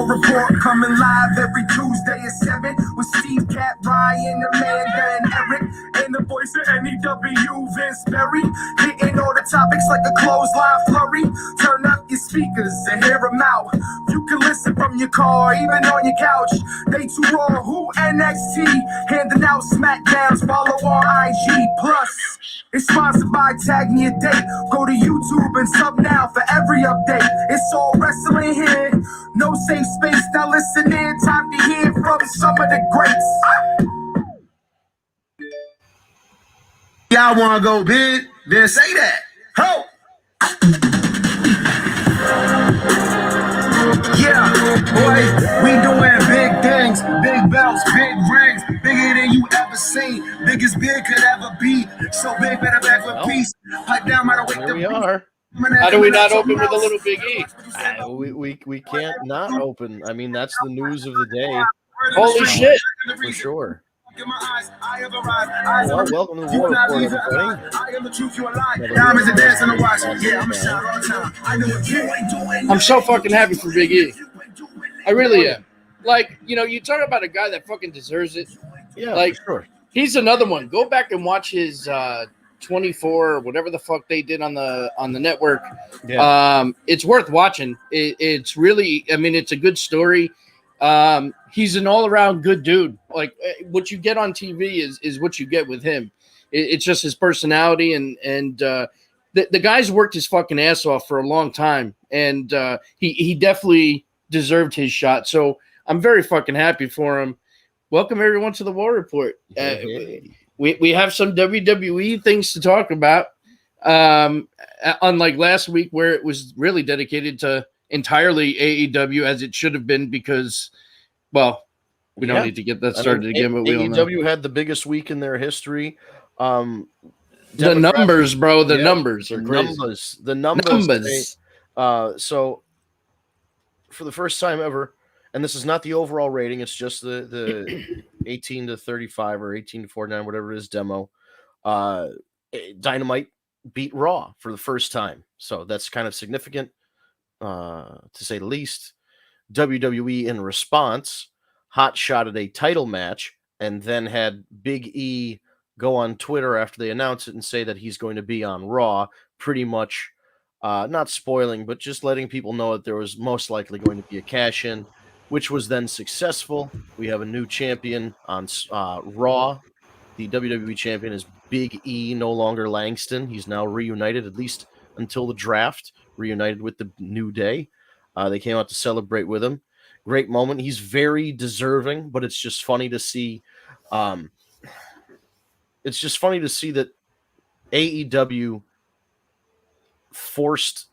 War Report coming live every Tuesday at 7 with Steve, Cat, Ryan, Amanda, and Eric. And the voice of NEW, Vince Berry. Hitting all the topics like a clothesline flurry. Turn up your speakers and hear them out. You can listen from your car, even on your couch. They too raw, who NXT, handing out SmackDowns, follow on IG. Plus, it's sponsored by Tag Me a Date. Go to YouTube and sub now for every update. It's all wrestling here, no safe space. Now listen in, time to hear from some of the greats. Y'all wanna go big? Then say that. Ho! Yeah, boy, we doing big things, big belts, big rings, bigger than you ever seen, big as big could ever be. So big, better back for peace. Pipe down, matter wake Here we are. How do we not open with a little Big E? We can't not open. I mean, that's the news of the day. Holy shit. For sure. Well, welcome to the War Report, everybody. I'm so fucking happy for Big E. I really am. Like, you know, you talk about a guy that fucking deserves it. Yeah, like, for sure. He's another one. Go back and watch his 24 or whatever the fuck they did on the network. Yeah. It's worth watching. It's really, I mean, it's a good story. He's an all-around good dude. Like, what you get on TV is what you get with him. It's just his personality, and the guy's worked his fucking ass off for a long time, and he definitely deserved his shot. So I'm very fucking happy for him. Welcome everyone to the War Report. We have some WWE things to talk about. Unlike last week, where it was really dedicated to entirely AEW, as it should have been, because, well, we don't need to get that started again. But AEW had the biggest week in their history. The numbers, bro. The numbers are crazy. The numbers. So, for the first time ever, and this is not the overall rating, it's just the 18 to 35 or 18 to 49, whatever it is, demo. Dynamite beat Raw for the first time. So that's kind of significant, to say the least. WWE, in response, hot shotted a title match and then had Big E go on Twitter after they announced it and say that he's going to be on Raw, pretty much not spoiling, but just letting people know that there was most likely going to be a cash-in, which was then successful. We have a new champion on Raw. The WWE champion is Big E, no longer Langston. He's now reunited, at least until the draft, reunited with the New Day. They came out to celebrate with him. Great moment. He's very deserving, but it's just funny to see. It's just funny to see that AEW forced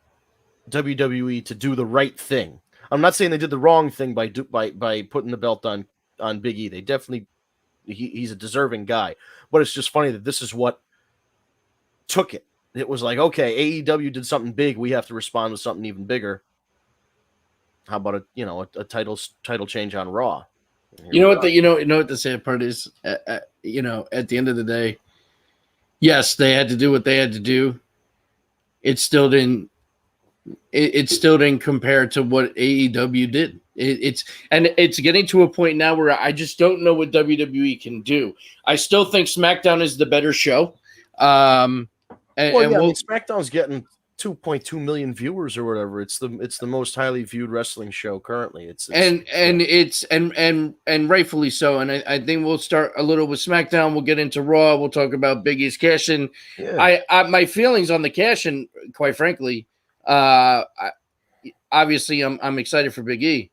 WWE to do the right thing. I'm not saying they did the wrong thing by putting the belt on Big E. They definitely, he's a deserving guy. But it's just funny that this is what took it. It was like, okay, AEW did something big. We have to respond with something even bigger. How about a title change on Raw? You know what the sad part is? At the end of the day, yes, they had to do what they had to do. It still didn't compare to what AEW did. It's getting to a point now where I just don't know what WWE can do. I still think SmackDown is the better show. SmackDown's getting 2.2 million viewers or whatever. It's the most highly viewed wrestling show currently. And rightfully so. And I think we'll start a little with SmackDown. We'll get into Raw. We'll talk about Big E's cash-in. Yeah. My feelings on the cash-in, quite frankly, obviously I'm excited for Big E,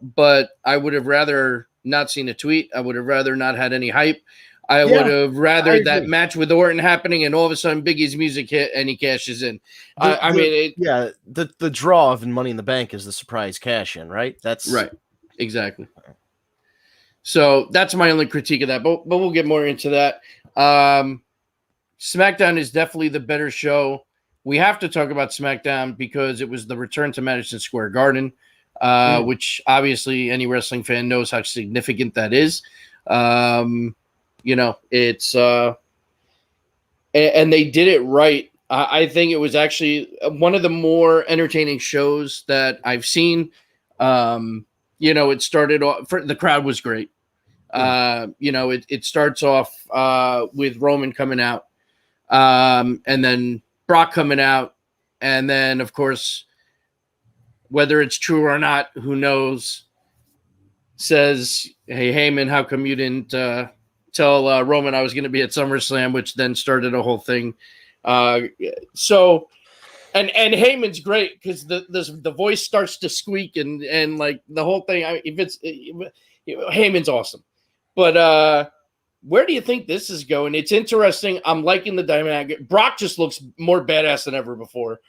but I would have rather not seen a tweet. I would have rather not had any hype. I would have rather that match with Orton happening and all of a sudden Big E's music hit and he cashes in. The draw of Money in the Bank is the surprise cash in, right? That's right. Exactly. So that's my only critique of that, but we'll get more into that. SmackDown is definitely the better show. We have to talk about SmackDown because it was the return to Madison Square Garden, which obviously any wrestling fan knows how significant that is. It's and they did it right. I think it was actually one of the more entertaining shows that I've seen. It started off. The crowd was great. It starts off with Roman coming out, and then Brock coming out, and then of course, whether it's true or not, who knows? Says, "Hey Heyman, how come you didn't tell Roman I was going to be at SummerSlam?" Which then started a whole thing. And Heyman's great because the voice starts to squeak and like the whole thing. Heyman's awesome, but where do you think this is going? It's interesting. I'm liking the dynamic. Brock just looks more badass than ever before.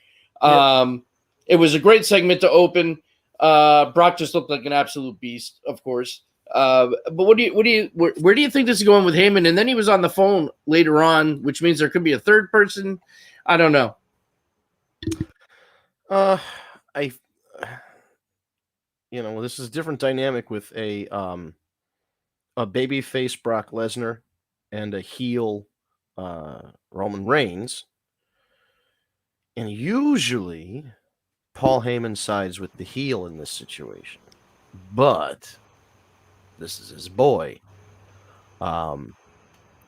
Yeah. It was a great segment to open. Brock just looked like an absolute beast, of course. But where do you think this is going with Heyman? And then he was on the phone later on, which means there could be a third person. I don't know. This is a different dynamic with a babyface Brock Lesnar and a heel Roman Reigns. And usually Paul Heyman sides with the heel in this situation. But this is his boy.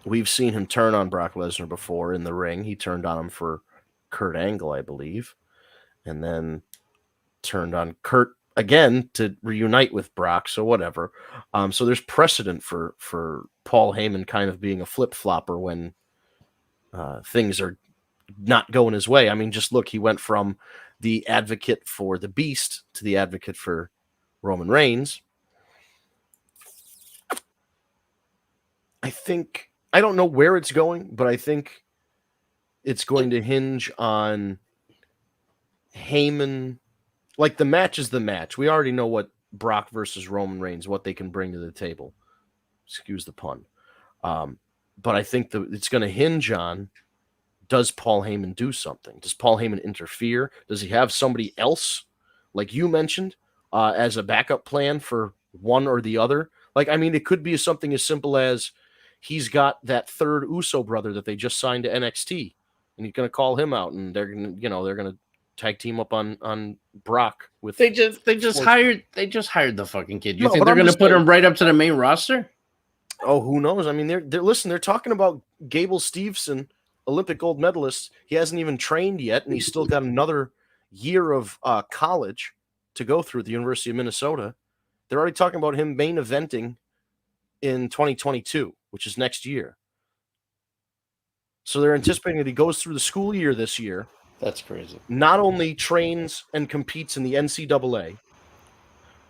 We've seen him turn on Brock Lesnar before in the ring. He turned on him for Kurt Angle, I believe. And then turned on Kurt again to reunite with Brock, so whatever. So there's precedent for Paul Heyman kind of being a flip-flopper when things are not going his way. I mean, just look, he went from the advocate for the Beast to the advocate for Roman Reigns. I don't know where it's going, but I think it's going to hinge on Heyman. Like, the match is the match. We already know what Brock versus Roman Reigns, what they can bring to the table. Excuse the pun. But I think it's going to hinge on, does Paul Heyman do something? Does Paul Heyman interfere? Does he have somebody else, like you mentioned, as a backup plan for one or the other? Like, I mean, it could be something as simple as he's got that third Uso brother that they just signed to NXT, and he's going to call him out, and they're going to tag team up on Brock with. They just hired the fucking kid. You think they're going to put him right up to the main roster? Oh, who knows? I mean, they're talking about Gable Steveson, Olympic gold medalist. He hasn't even trained yet, and he's still got another year of college to go through at the University of Minnesota. They're already talking about him main eventing in 2022, which is next year. So they're anticipating that he goes through the school year this year. That's crazy. Not only trains and competes in the NCAA,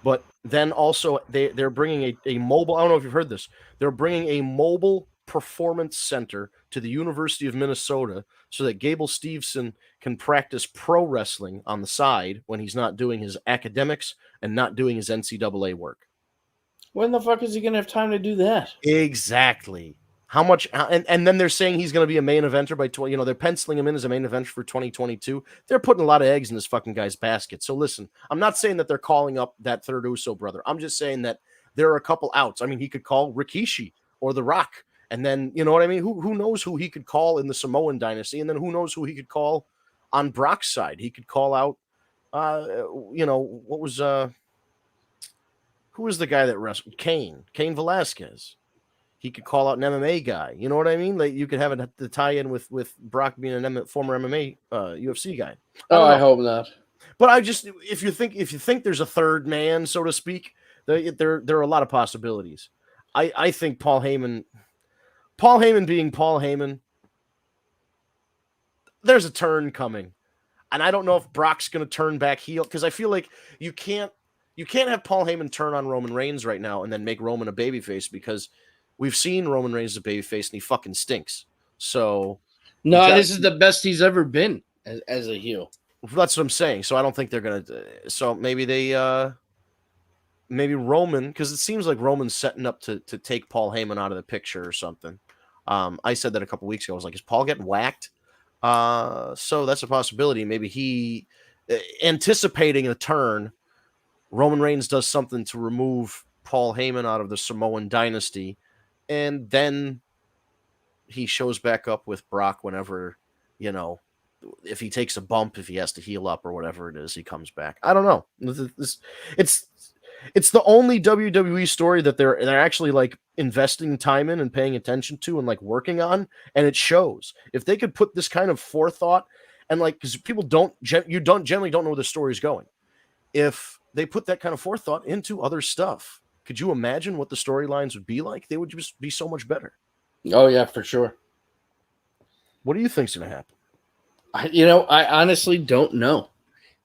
but then also they're bringing a mobile. I don't know if you've heard this. They're bringing a mobile performance center to the University of Minnesota so that Gable Steveson can practice pro wrestling on the side when he's not doing his academics and not doing his NCAA work. When the fuck is he going to have time to do that? Exactly. How much? And then they're saying he's going to be a main eventer by 20. They're penciling him in as a main eventer for 2022. They're putting a lot of eggs in this fucking guy's basket. So listen, I'm not saying that they're calling up that third Uso brother. I'm just saying that there are a couple outs. I mean, he could call Rikishi or The Rock. And then, you know what I mean? Who knows who he could call in the Samoan dynasty? And then who knows who he could call on Brock's side? He could call out, what was, who was the guy that wrestled? Cain Velasquez. He could call out an MMA guy. You know what I mean? Like, you could have the tie-in with Brock being a former MMA UFC guy. I hope not. But if you think there's a third man, so to speak, there are a lot of possibilities. I think Paul Heyman being Paul Heyman, there's a turn coming. And I don't know if Brock's going to turn back heel, because I feel like you can't have Paul Heyman turn on Roman Reigns right now and then make Roman a babyface, because we've seen Roman Reigns as a babyface and he fucking stinks. So no, this is the best he's ever been as a heel. That's what I'm saying. So I don't think they're going to. So maybe maybe Roman, because it seems like Roman's setting up to take Paul Heyman out of the picture or something. I said that a couple weeks ago. I was like, is Paul getting whacked? So that's a possibility. Maybe he, anticipating a turn, Roman Reigns does something to remove Paul Heyman out of the Samoan dynasty, and then he shows back up with Brock whenever, if he takes a bump, if he has to heal up or whatever it is, he comes back. I don't know. It's the only WWE story that they're actually like investing time in and paying attention to and like working on, and it shows. If they could put this kind of forethought and like, because people generally don't know where the story's going. If they put that kind of forethought into other stuff, could you imagine what the storylines would be like? They would just be so much better. Oh yeah, for sure. What do you think's going to happen? I honestly don't know.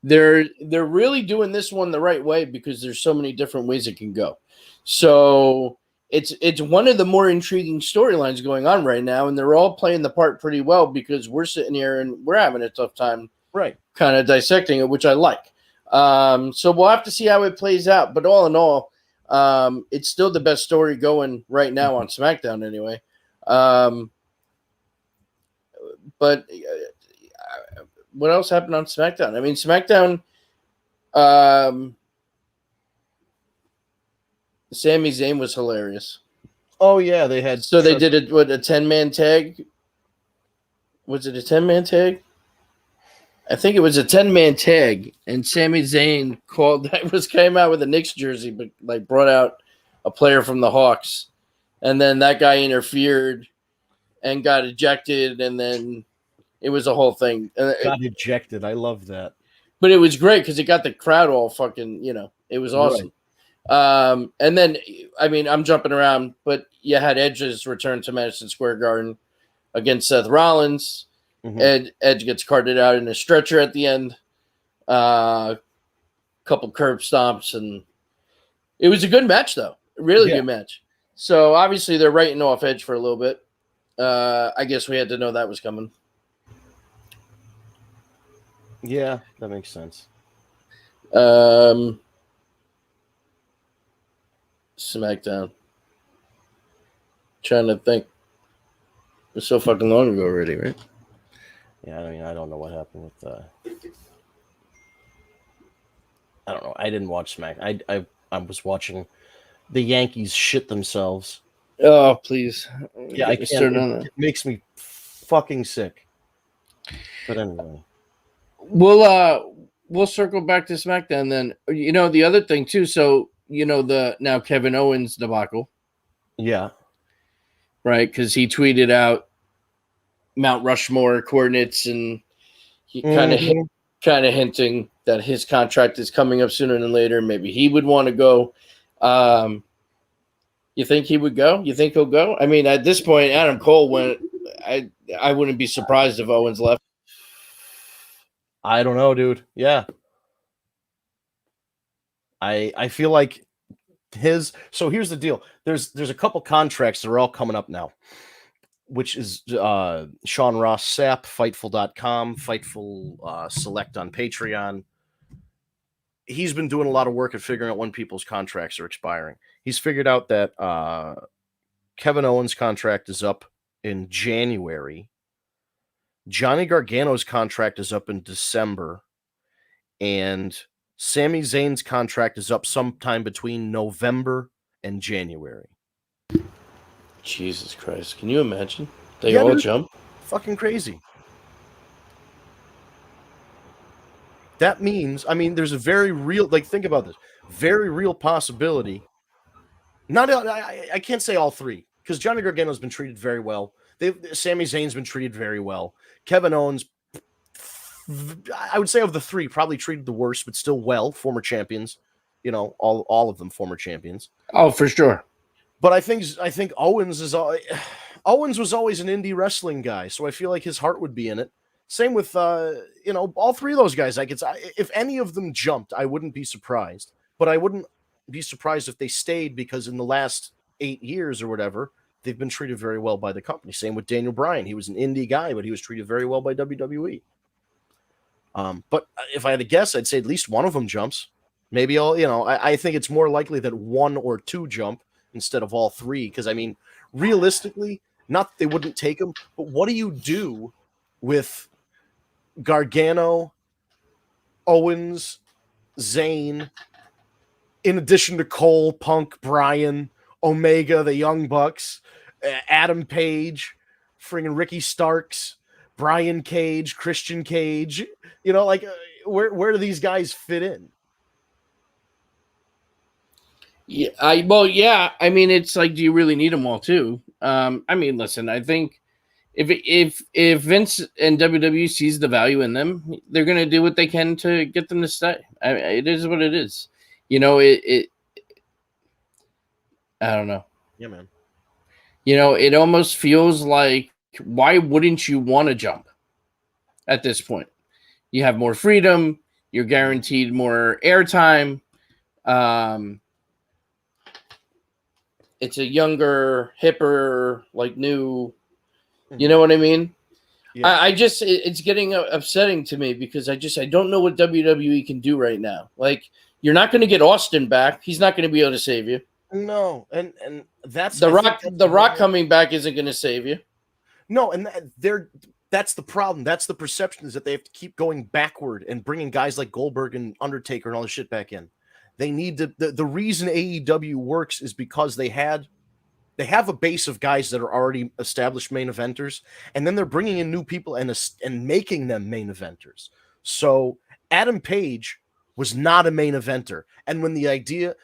They're really doing this one the right way because there's so many different ways it can go. So it's one of the more intriguing storylines going on right now, and they're all playing the part pretty well because we're sitting here and we're having a tough time, right, kind of dissecting it, which I like. So we'll have to see how it plays out. But all in all, it's still the best story going right now on SmackDown anyway. But what else happened on SmackDown? I mean, SmackDown, Sami Zayn was hilarious. Oh yeah, they had. So they did a 10-man tag. Was it a 10-man tag? I think it was a 10-man tag, and Sami Zayn came out with a Knicks jersey, but like brought out a player from the Hawks, and then that guy interfered and got ejected, and then it was a whole thing. Got ejected. I love that. But it was great because it got the crowd all fucking, it was awesome. Right. And then, I mean, I'm jumping around, but you had Edge's return to Madison Square Garden against Seth Rollins. Mm-hmm. Edge gets carted out in a stretcher at the end. Couple curb stomps, and it was a good match, though. Really good match. So obviously they're writing off Edge for a little bit. I guess we had to know that was coming. Yeah, that makes sense. SmackDown. Trying to think. It was so fucking long ago already, right? Yeah, I mean, I don't know what happened with I don't know. I didn't watch Smack. I was watching the Yankees shit themselves. Oh, please. Yeah, I can't. It makes me fucking sick. But anyway. We'll circle back to SmackDown then. The other thing too, so the now Kevin Owens debacle. Yeah. Right, because he tweeted out Mount Rushmore coordinates, and he kind of hinting that his contract is coming up sooner than later. Maybe he would want to go. You think he would go? You think he'll go? I mean, at this point, Adam Cole went. I wouldn't be surprised if Owens left. I don't know, dude. Yeah. I feel like so here's the deal. There's a couple contracts that are all coming up now, which is Sean Ross Sapp, Fightful.com, Fightful Select on Patreon. He's been doing a lot of work at figuring out when people's contracts are expiring. He's figured out that Kevin Owens' contract is up in January. Johnny Gargano's contract is up in December, and Sami Zayn's contract is up sometime between November and January. Jesus Christ. Can you imagine? They all jump? Fucking crazy. That means, I mean, there's a very real, like, think about this, very real possibility. I can't say all three, because Johnny Gargano's been treated very well. Sami Zayn's been treated very well. Kevin Owens, I would say of the three, probably treated the worst, but still well. Former champions, all of them former champions. Oh, for sure. But I think Owens was always an indie wrestling guy, so I feel like his heart would be in it. Same with all three of those guys. If any of them jumped, I wouldn't be surprised. But I wouldn't be surprised if they stayed, because in the last 8 years or whatever, they've been treated very well by the company. Same with Daniel Bryan. He was an indie guy, but he was treated very well by WWE. But if I had to guess, I'd say at least one of them jumps. Maybe I think it's more likely that one or two jump instead of all three. Because, I mean, realistically, not that they wouldn't take them, but what do you do with Gargano, Owens, Zayn, in addition to Cole, Punk, Bryan, Omega, the Young Bucks, Adam Page, friggin' Ricky Starks, Brian Cage, Christian Cage. You know, like where do these guys fit in? Yeah, I mean, it's like, do you really need them all too? I mean, listen, I think if Vince and WWE sees the value in them, they're gonna do what they can to get them to stay. It is what it is. You know, it I don't know. Yeah, man. You know, it almost feels like, why wouldn't you want to jump at this point? You have more freedom. You're guaranteed more airtime. It's a younger, hipper, like new. You know what I mean? Yeah. I just, it's getting upsetting to me because I don't know what WWE can do right now. Like, you're not going to get Austin back. He's not going to be able to save you. No, and that's The Rock coming back isn't going to save you. No, and that's the problem. That's the perception, is that they have to keep going backward and bringing guys like Goldberg and Undertaker and all this shit back in. They need to. The reason AEW works is because they have a base of guys that are already established main eventers, and then they're bringing in new people and making them main eventers. So Adam Page was not a main eventer, and when the idea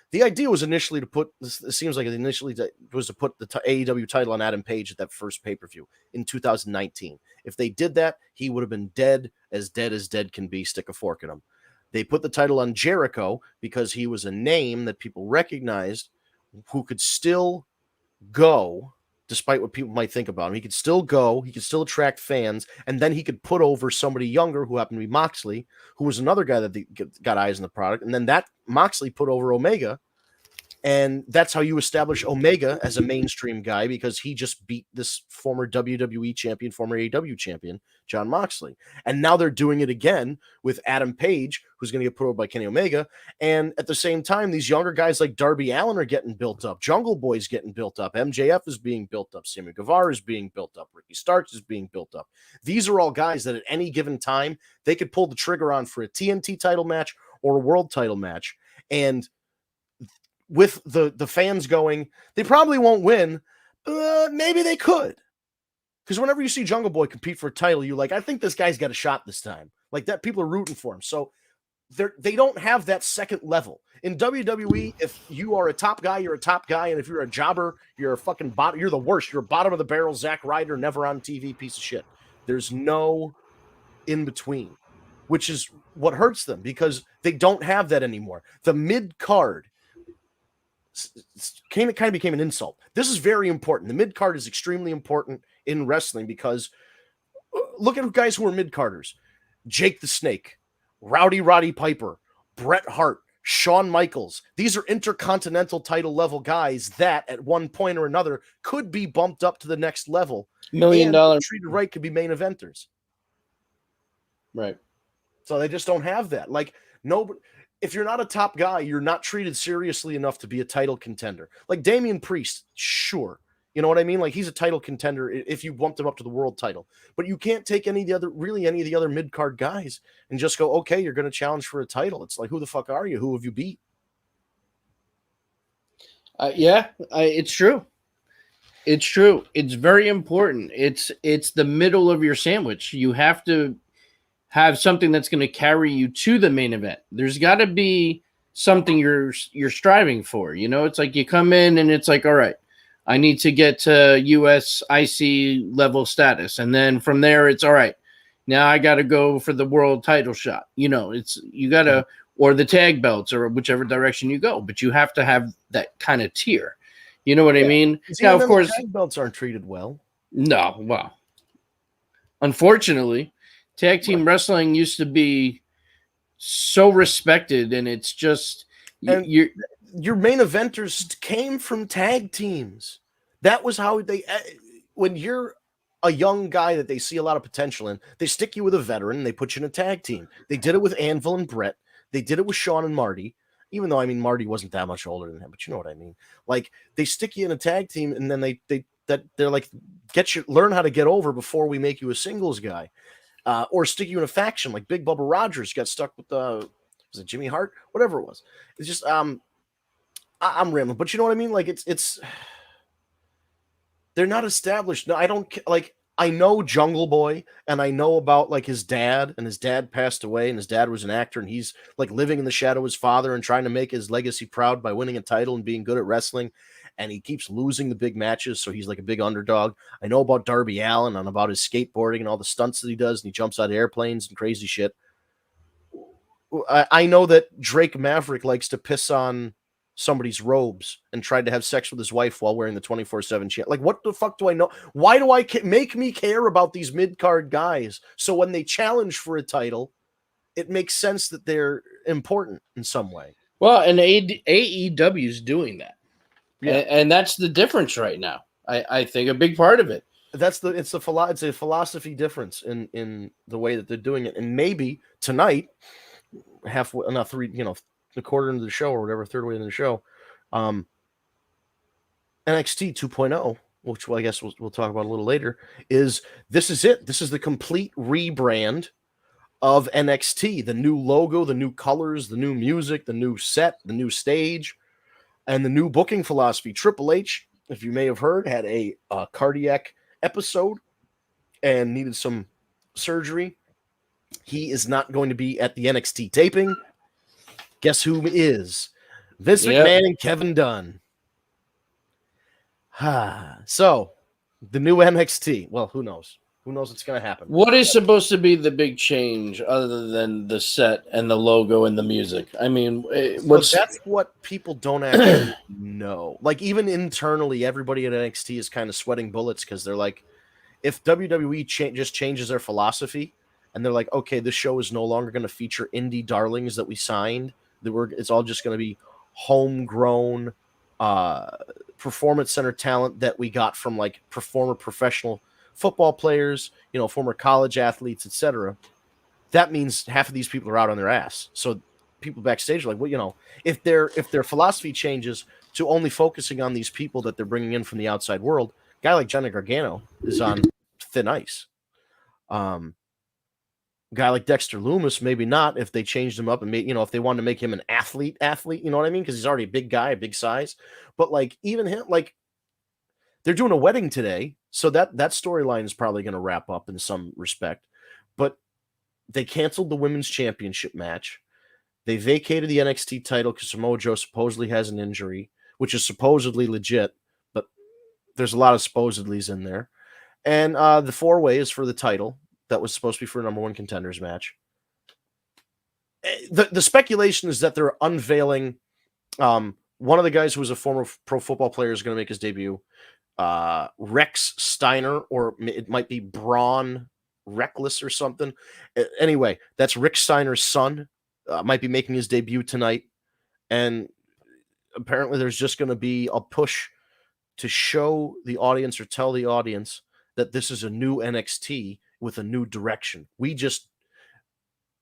was initially to put this, it seems like it initially was to put the AEW title on Adam Page at that first pay-per-view in 2019. If they did that, he would have been dead as dead can be. Stick a fork in him. They put the title on Jericho because he was a name that people recognized, who could still go, despite what people might think about him. He could still go, he could still attract fans, and then he could put over somebody younger who happened to be Moxley, who was another guy that got eyes on the product, and then that Moxley put over Omega, and that's how you establish Omega as a mainstream guy, because he just beat this former WWE champion, former AEW champion, Jon Moxley. And now they're doing it again with Adam Page, who's going to get put over by Kenny Omega. And at the same time, these younger guys like Darby Allin are getting built up. Jungle Boy's getting built up. MJF is being built up. Sammy Guevara is being built up. Ricky Starks is being built up. These are all guys that at any given time, they could pull the trigger on for a TNT title match or a world title match. And with the fans going, they probably won't win. Maybe they could. Because whenever you see Jungle Boy compete for a title, you're like, I think this guy's got a shot this time. Like that, people are rooting for him. So they don't have that second level. In WWE, if you are a top guy, you're a top guy. And if you're a jobber, you're a fucking bottom. You're the worst. You're bottom of the barrel, Zack Ryder, never on TV piece of shit. There's no in between, which is what hurts them, because they don't have that anymore. The mid card kind of became an insult. This is very important. The mid card is extremely important in wrestling, because look at guys who are mid carders: Jake the Snake, Roddy Piper, Bret Hart, Shawn Michaels. These are intercontinental title level guys that at one point or another could be bumped up to the next level. $1 million treated right, could be main eventers. Right. So they just don't have that. Like, nobody. If you're not a top guy, you're not treated seriously enough to be a title contender. Like Damian Priest, sure. You know what I mean? Like, he's a title contender if you bumped him up to the world title. But you can't take any of the other mid-card guys and just go, okay, you're going to challenge for a title. It's like, who the fuck are you? Who have you beat? It's true. It's true. It's very important. It's the middle of your sandwich. You have to have something that's going to carry you to the main event. There's got to be something you're striving for. You know, it's like you come in and it's like, all right, I need to get to US IC level status. And then from there, it's all right, now I got to go for the world title shot. You know, you got to, or the tag belts, or whichever direction you go, but you have to have that kind of tier. You know what I mean? Now, of course, tag belts aren't treated well. No, well, unfortunately, tag team wrestling used to be so respected, and it's just your main eventers came from tag teams. That was how when you're a young guy that they see a lot of potential in, they stick you with a veteran and they put you in a tag team. They did it with Anvil and Brett. They did it with Shawn and Marty, even though, I mean, Marty wasn't that much older than him, but you know what I mean? Like, they stick you in a tag team, and then they're like, learn how to get over before we make you a singles guy. Or stick you in a faction like Big Bubba Rogers got stuck with was it Jimmy Hart? Whatever it was. It's just I'm rambling, but you know what I mean? Like, it's they're not established. No, I don't like. I know Jungle Boy, and I know about like his dad, and his dad passed away, and his dad was an actor, and he's like living in the shadow of his father and trying to make his legacy proud by winning a title and being good at wrestling. And he keeps losing the big matches, so he's like a big underdog. I know about Darby Allin and about his skateboarding and all the stunts that he does, and he jumps out of airplanes and crazy shit. I know that Drake Maverick likes to piss on somebody's robes and tried to have sex with his wife while wearing the 24/7 chant. Like, what the fuck do I know? Why do I make me care about these mid-card guys? So when they challenge for a title, it makes sense that they're important in some way. Well, and AEW is doing that. Yeah. And that's the difference right now. I think a big part of it. It's a philosophy difference in the way that they're doing it. And maybe tonight, halfway, not three, a quarter into the show or whatever, third way into the show, NXT 2.0, which I guess we'll talk about a little later, this is it. This is the complete rebrand of NXT. The new logo, the new colors, the new music, the new set, the new stage, and the new booking philosophy. Triple H, if you may have heard, had a cardiac episode and needed some surgery. He is not going to be at the NXT taping. Guess who is? Vince McMahon and Kevin Dunn. So, the new NXT. Well, who knows? Who knows what's going to happen? What is supposed to be the big change other than the set and the logo and the music? I mean, that's what people don't actually know. Like, even internally, everybody at NXT is kind of sweating bullets because they're like, if WWE just changes their philosophy and they're like, okay, this show is no longer going to feature indie darlings that we signed, it's all just going to be homegrown performance center talent that we got from like former professional football players, former college athletes, etc. That means half of these people are out on their ass. So people backstage are like, well, if their philosophy changes to only focusing on these people that they're bringing in from the outside world, a guy like Johnny Gargano is on thin ice. Guy like Dexter Lumis, maybe not if they changed him up and made, if they wanted to make him an athlete, you know what I mean? Because he's already a big guy, a big size. But like even him, like they're doing a wedding today, so that storyline is probably going to wrap up in some respect. But they canceled the women's championship match. They vacated the NXT title because Samoa Joe supposedly has an injury, which is supposedly legit, but there's a lot of supposedlys in there. And the 4-way is for the title. That was supposed to be for a number one contenders match. The speculation is that they're unveiling one of the guys who was a former pro football player is going to make his debut. Rex Steiner, or it might be Braun Reckless or something. Anyway, that's Rick Steiner's son. Might be making his debut tonight. And apparently there's just going to be a push to show the audience or tell the audience that this is a new NXT with a new direction. We just,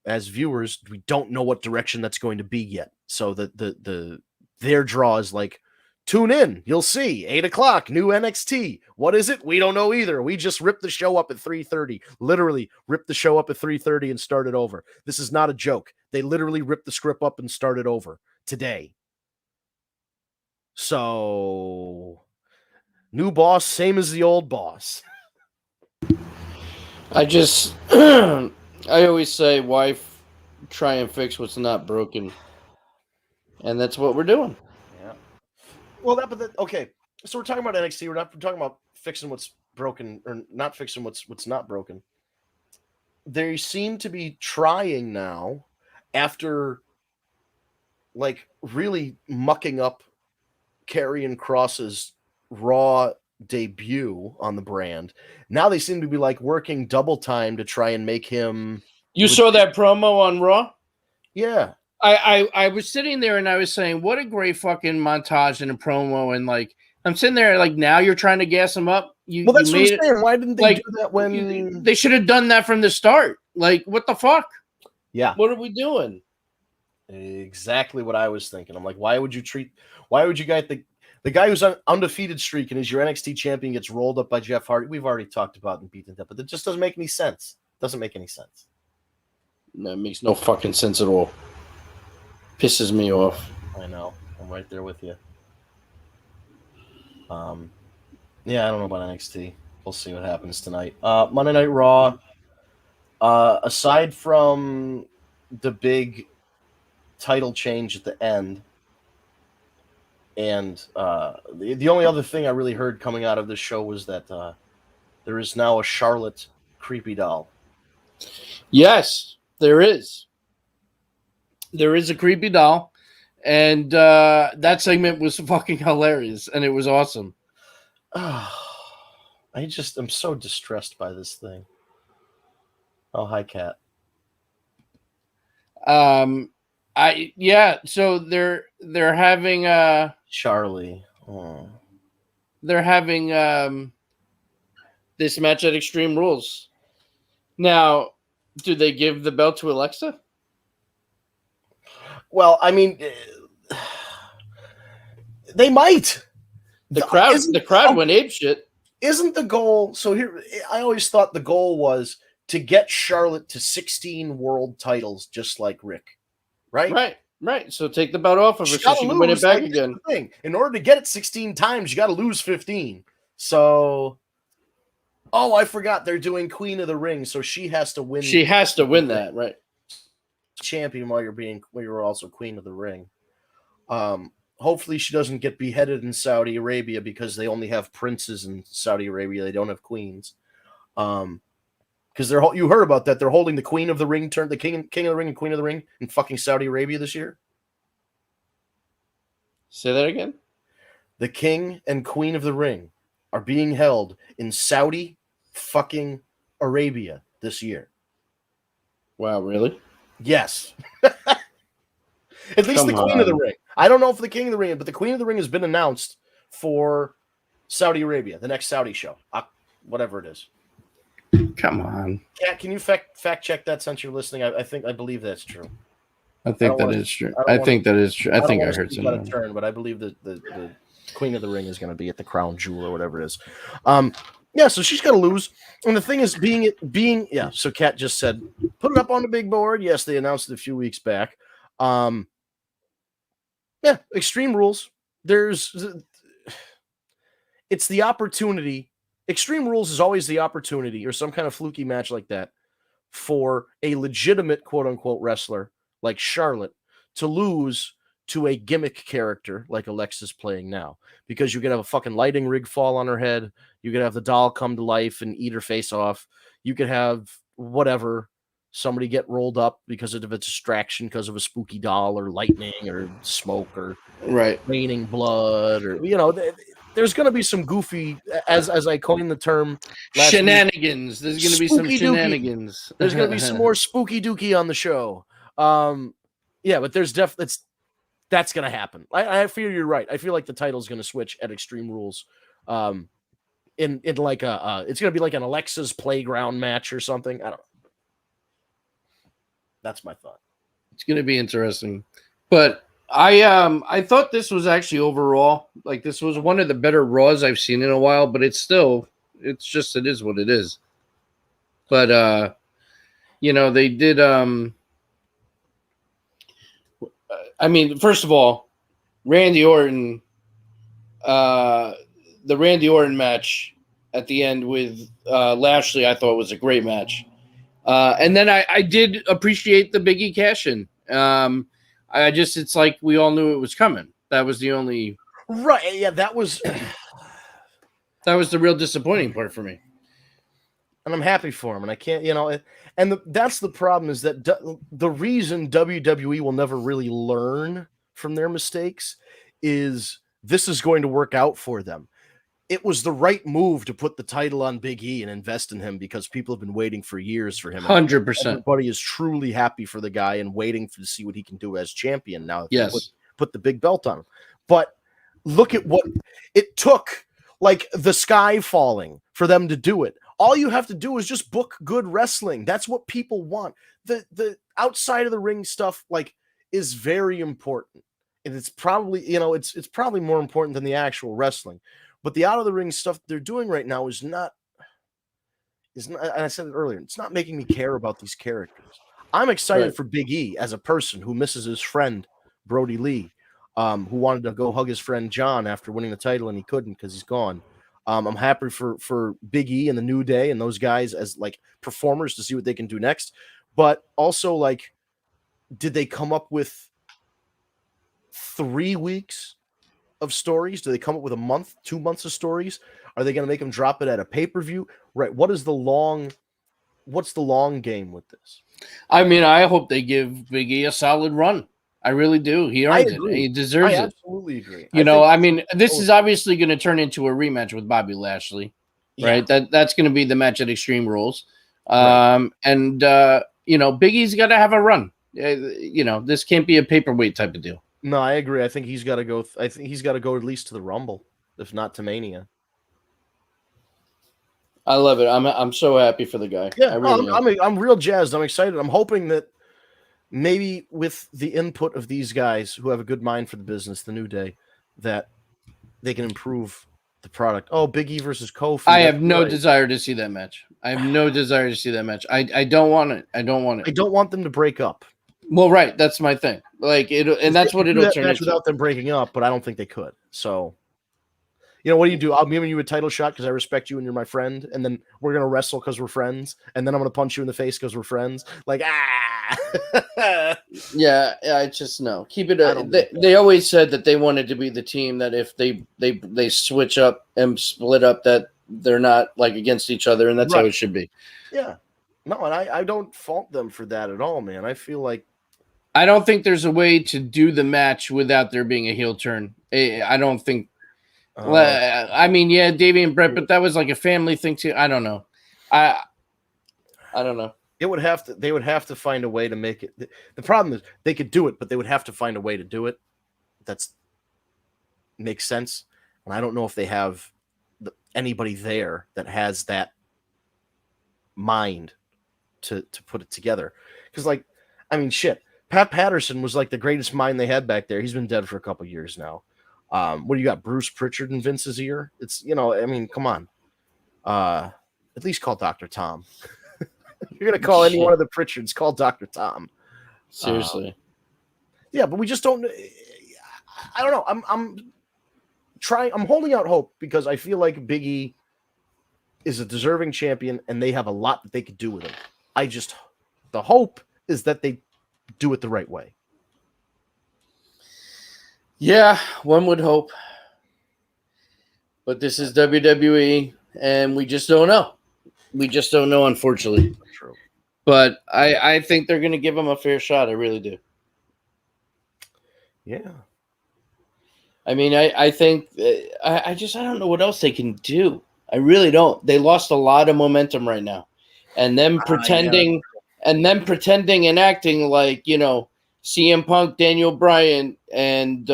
as viewers, we don't know what direction that's going to be yet. So their draw is like, tune in, you'll see, 8:00, new NXT. What is it? We don't know either. We just ripped the show up at 3:30. Literally ripped the show up at 3:30 and started over. This is not a joke. They literally ripped the script up and started over today. So, new boss, same as the old boss. I always say, wife, try and fix what's not broken. And that's what we're doing. Yeah. Well, okay. So we're talking about NXT. We're talking about fixing what's broken or not fixing what's not broken. They seem to be trying now, after like really mucking up Karrion Kross's Raw debut on the brand. Now they seem to be like working double time to try and make him. You saw that promo on Raw? Yeah. I was sitting there and I was saying, what a great fucking montage and a promo. And like, I'm sitting there like, now you're trying to gas him up. Well, that's what I'm saying. Why didn't they do that when they should have done that from the start? Like, what the fuck? Yeah. What are we doing? Exactly what I was thinking. I'm like, why would you get the guy who's on undefeated streak and is your NXT champion gets rolled up by Jeff Hardy? We've already talked about and beaten that, but it just doesn't make any sense. Doesn't make any sense. No, it makes no fucking sense at all. Pisses me off. I know. I'm right there with you. Yeah, I don't know about NXT. We'll see what happens tonight. Monday Night Raw. Aside from the big title change at the end, and the only other thing I really heard coming out of this show was that there is now a Charlotte creepy doll. Yes, there is. There is a creepy doll, and that segment was fucking hilarious, and it was awesome. I'm so distressed by this thing. Oh, hi, Kat. So they're having Charlie. Oh. they're having this match at Extreme Rules. Now, do they give the belt to Alexa? Well, I mean, they might. The crowd went apeshit. Isn't the goal? So here, I always thought the goal was to get Charlotte to 16 world titles, just like Rick, right? Right. So take the belt off of her so she can win it back again. Thing. In order to get it 16 times, you got to lose 15. So, I forgot they're doing Queen of the Ring, so she has to win. She has to win that, right? Champion while you're also Queen of the Ring. Hopefully she doesn't get beheaded in Saudi Arabia because they only have princes in Saudi Arabia. They don't have queens. Because you heard about that. They're holding the Queen of the Ring the King of the Ring and Queen of the Ring in fucking Saudi Arabia this year. Say that again. The King and Queen of the Ring are being held in Saudi fucking Arabia this year. Wow, really? Yes. At least the Queen of the Ring. I don't know if the King of the Ring, but the Queen of the Ring has been announced for Saudi Arabia, the next Saudi show, whatever it is. Come on. Kat, can you fact check that since you're listening? I believe that's true. I think that is true. I think that is true. I think I heard something. Turn, but I believe that the Queen of the Ring is going to be at the Crown Jewel or whatever it is. So she's going to lose. And the thing is, so Kat just said, put it up on the big board. Yes, they announced it a few weeks back. Extreme Rules. It's the opportunity. Extreme Rules is always the opportunity, or some kind of fluky match like that, for a legitimate quote-unquote wrestler like Charlotte to lose to a gimmick character like Alexa's playing now. Because you could have a fucking lighting rig fall on her head. You could have the doll come to life and eat her face off. You could have whatever, somebody get rolled up because of a distraction because of a spooky doll or lightning or smoke or raining blood, or there's going to be some goofy, as I coined the term, shenanigans. There's going to be some shenanigans. There's going to be some more spooky dookie on the show. But there's that's going to happen. I feel you're right. I feel like the title's going to switch at Extreme Rules. In like it's going to be like an Alexa's Playground match or something. I don't know. That's my thought. It's going to be interesting. But I thought this was actually overall, like, this was one of the better Raws I've seen in a while, but it is what it is. But, they did, first of all, Randy Orton, the Randy Orton match at the end with Lashley, I thought was a great match. And then I did appreciate the Big E cash-in. It's like we all knew it was coming. That was the only... Right, yeah, that was the real disappointing part for me. And I'm happy for him, and I can't, that's the problem, is that the reason WWE will never really learn from their mistakes is this is going to work out for them. It was the right move to put the title on Big E and invest in him because people have been waiting for years for him. 100%. Everybody is truly happy for the guy and waiting to see what he can do as champion now. Yes. Put the big belt on him. But look at what it took, like the sky falling, for them to do it. All you have to do is just book good wrestling. That's what people want. The outside of the ring stuff, like, is very important. And it's probably, it's probably more important than the actual wrestling. But the out of the ring stuff they're doing right now is not, and I said it earlier, it's not making me care about these characters. I'm excited for Big E as a person who misses his friend, Brody Lee, who wanted to go hug his friend John after winning the title and he couldn't because he's gone. I'm happy for Big E and the New Day and those guys as like performers to see what they can do next. But also, like, did they come up with 3 weeks of stories? Do they come up with a month, 2 months of stories? Are they going to make them drop it at a pay-per-view? Right. What's the long game with this? I mean, I hope they give Big E a solid run. I really do. He earned it. He deserves it. I absolutely agree. I mean, this is obviously going to turn into a rematch with Bobby Lashley, right? That's going to be the match at Extreme Rules. Right. And Big E's got to have a run. This can't be a paperweight type of deal. No, I agree. I think he's got to go. I think he's got to go at least to the Rumble, if not to Mania. I love it. I'm so happy for the guy. Yeah, I'm real jazzed. I'm excited. I'm hoping that maybe with the input of these guys who have a good mind for the business, the New Day, that they can improve the product. Oh, Big E versus Kofi. I have no desire to see that match. I have no desire to see that match. I don't want it. I don't want it. I don't want them to break up. Well, right. That's my thing. Like and that's what it'll turn into. Without them breaking up, but I don't think they could. So, what do you do? I'm giving you a title shot because I respect you and you're my friend, and then we're gonna wrestle because we're friends, and then I'm gonna punch you in the face because we're friends. Like yeah. I just no. Keep it. They always said that they wanted to be the team that if they switch up and split up, that they're not like against each other, and that's how it should be. Yeah. No, and I don't fault them for that at all, man. I feel like I don't think there's a way to do the match without there being a heel turn. I don't think. I mean, yeah, Davey and Brett, but that was like a family thing too. I don't know. I don't know. They would have to find a way to make it. The problem is they could do it, but they would have to find a way to do it. That's makes sense. And I don't know if they have anybody there that has that mind to put it together. Because, like, I mean, shit. Pat Patterson was like the greatest mind they had back there. He's been dead for a couple years now. What do you got? Bruce Pritchard in Vince's ear? It's, I mean, come on. At least call Dr. Tom. You're going to call any one of the Pritchards, call Dr. Tom. Seriously. Yeah, but we just don't. I don't know. I'm holding out hope because I feel like Big E is a deserving champion and they have a lot that they could do with him. The hope is that they do it the right way. Yeah, one would hope. But this is WWE, and we just don't know. We just don't know, unfortunately. True. But I think they're going to give him a fair shot. I really do. Yeah. I mean, I think I don't know what else they can do. I really don't. They lost a lot of momentum right now. And them pretending and acting like, CM Punk, Daniel Bryan, and